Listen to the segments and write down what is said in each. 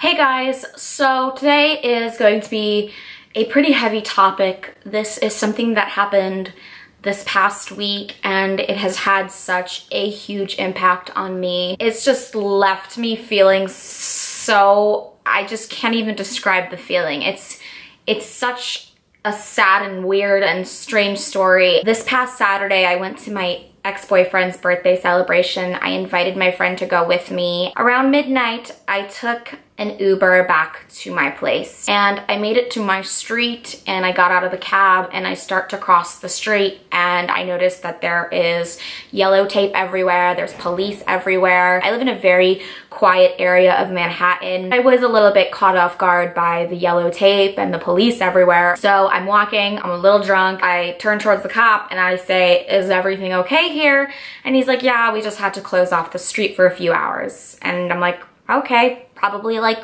Hey guys, so today is going to be a pretty heavy topic. This is something that happened this past week and it has had such a huge impact on me. It's just left me feeling so, I just can't even describe the feeling. It's such a sad and weird and strange story. This past Saturday, I went to my ex-boyfriend's birthday celebration. I invited my friend to go with me. Around midnight, I took an Uber back to my place and I made it to my street and I got out of the cab and I start to cross the street and I noticed that there is yellow tape everywhere. There's police everywhere. I live in a very quiet area of Manhattan. I was a little bit caught off guard by the yellow tape and the police everywhere. So I'm walking, I'm a little drunk. I turn towards the cop and I say, "Is everything okay here?" And he's like, "Yeah, we just had to close off the street for a few hours." And I'm like, okay, probably like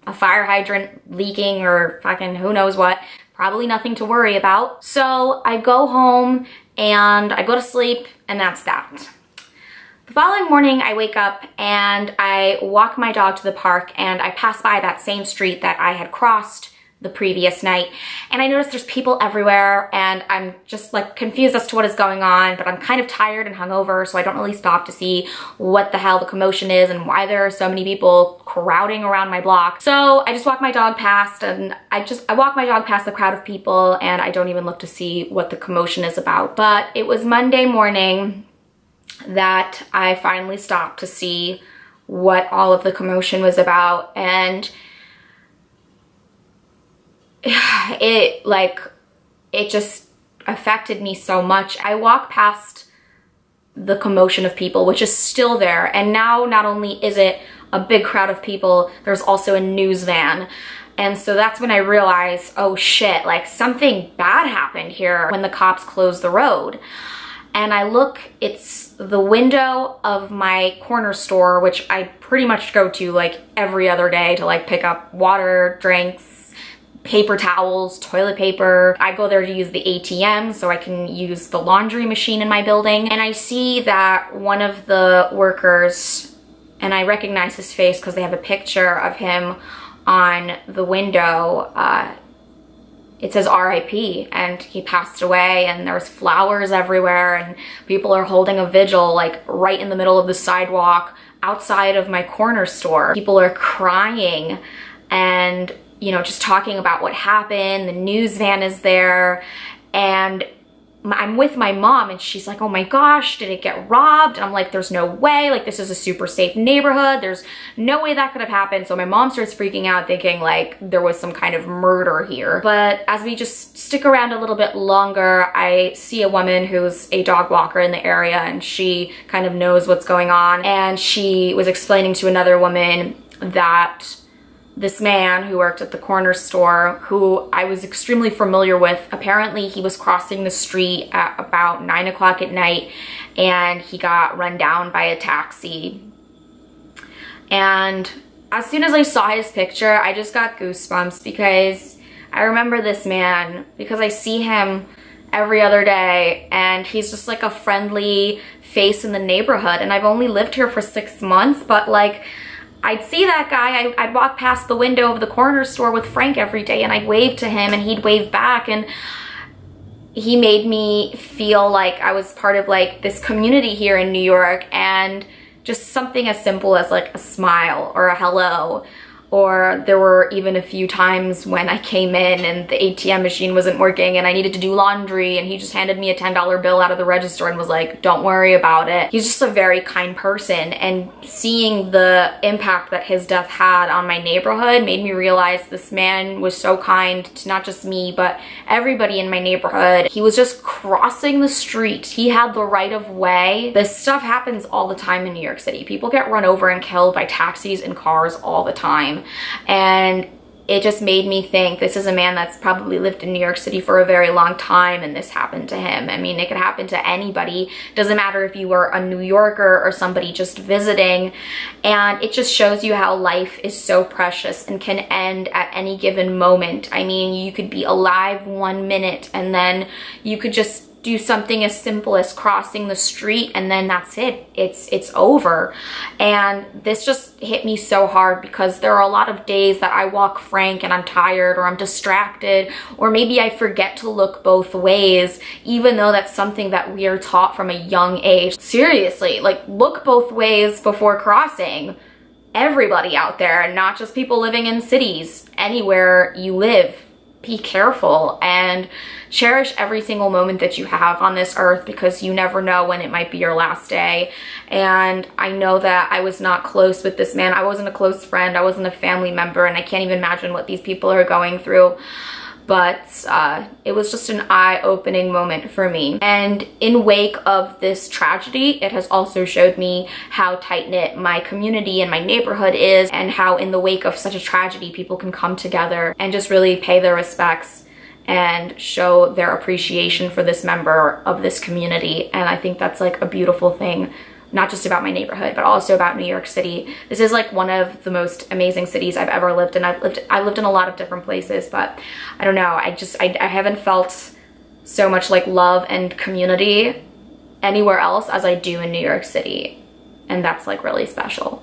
a fire hydrant leaking or fucking who knows what. Probably nothing to worry about. So I go home and I go to sleep and that's that. The following morning I wake up and I walk my dog to the park and I pass by that same street that I had crossed the previous night and I notice there's people everywhere and I'm just like confused as to what is going on, but I'm kind of tired and hungover, so I don't really stop to see what the hell the commotion is and why there are so many people crowding around my block. So I just walk my dog past and I walk my dog past the crowd of people and I don't even look to see what the commotion is about. But it was Monday morning that I finally stopped to see what all of the commotion was about, and it just affected me so much. I walk past the commotion of people, which is still there, and now not only is it a big crowd of people, there's also a news van. And so that's when I realized, oh shit, like something bad happened here when the cops closed the road. And I look, it's the window of my corner store, which I pretty much go to like every other day to like pick up water, drinks, paper towels, toilet paper. I go there to use the ATM so I can use the laundry machine in my building. And I see that one of the workers, and I recognize his face because they have a picture of him on the window, it says RIP, and he passed away and there's flowers everywhere and people are holding a vigil like right in the middle of the sidewalk outside of my corner store. People are crying and, you know, just talking about what happened. The news van is there and I'm with my mom and she's like, "Oh my gosh, did it get robbed?" And I'm like, "There's no way, like this is a super safe neighborhood. There's no way that could have happened." So my mom starts freaking out thinking like there was some kind of murder here. But as we just stick around a little bit longer, I see a woman who's a dog walker in the area and she kind of knows what's going on. And she was explaining to another woman that this man who worked at the corner store, who I was extremely familiar with, apparently he was crossing the street at about 9 o'clock at night and he got run down by a taxi. And as soon as I saw his picture, I just got goosebumps because I remember this man because I see him every other day and he's just like a friendly face in the neighborhood. And I've only lived here for 6 months, but like, I'd see that guy, I'd walk past the window of the corner store with Frank every day and I'd wave to him and he'd wave back, and he made me feel like I was part of like this community here in New York. And just something as simple as like a smile or a hello. Or there were even a few times when I came in and the ATM machine wasn't working and I needed to do laundry and he just handed me a $10 bill out of the register and was like, "Don't worry about it." He's just a very kind person, and seeing the impact that his death had on my neighborhood made me realize this man was so kind to not just me, but everybody in my neighborhood. He was just crossing the street. He had the right of way. This stuff happens all the time in New York City. People get run over and killed by taxis and cars all the time. And it just made me think, this is a man that's probably lived in New York City for a very long time and this happened to him. I mean, it could happen to anybody. Doesn't matter if you were a New Yorker or somebody just visiting. And it just shows you how life is so precious and can end at any given moment. I mean, you could be alive 1 minute and then you could just do something as simple as crossing the street and then that's it. It's over. And this just hit me so hard because there are a lot of days that I walk frank and I'm tired or I'm distracted, or maybe I forget to look both ways, even though that's something that we are taught from a young age. Seriously, like, look both ways before crossing. Everybody out there, not just people living in cities, anywhere you live. Be careful and cherish every single moment that you have on this earth, because you never know when it might be your last day. And I know that I was not close with this man. I wasn't a close friend. I wasn't a family member, and I can't even imagine what these people are going through. But it was just an eye-opening moment for me. And in wake of this tragedy, it has also showed me how tight-knit my community and my neighborhood is, and how in the wake of such a tragedy, people can come together and just really pay their respects and show their appreciation for this member of this community. And I think that's like a beautiful thing, not just about my neighborhood, but also about New York City. This is like one of the most amazing cities I've ever lived in. I lived in a lot of different places, but I don't know, I haven't felt so much like love and community anywhere else as I do in New York City. And that's like really special.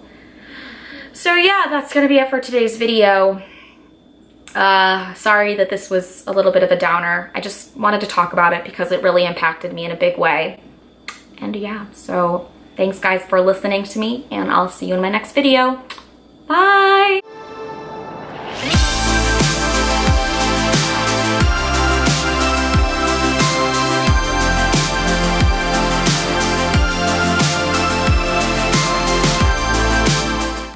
So yeah, that's gonna be it for today's video. Sorry that this was a little bit of a downer. I just wanted to talk about it because it really impacted me in a big way. And yeah, so thanks guys for listening to me, and I'll see you in my next video. Bye!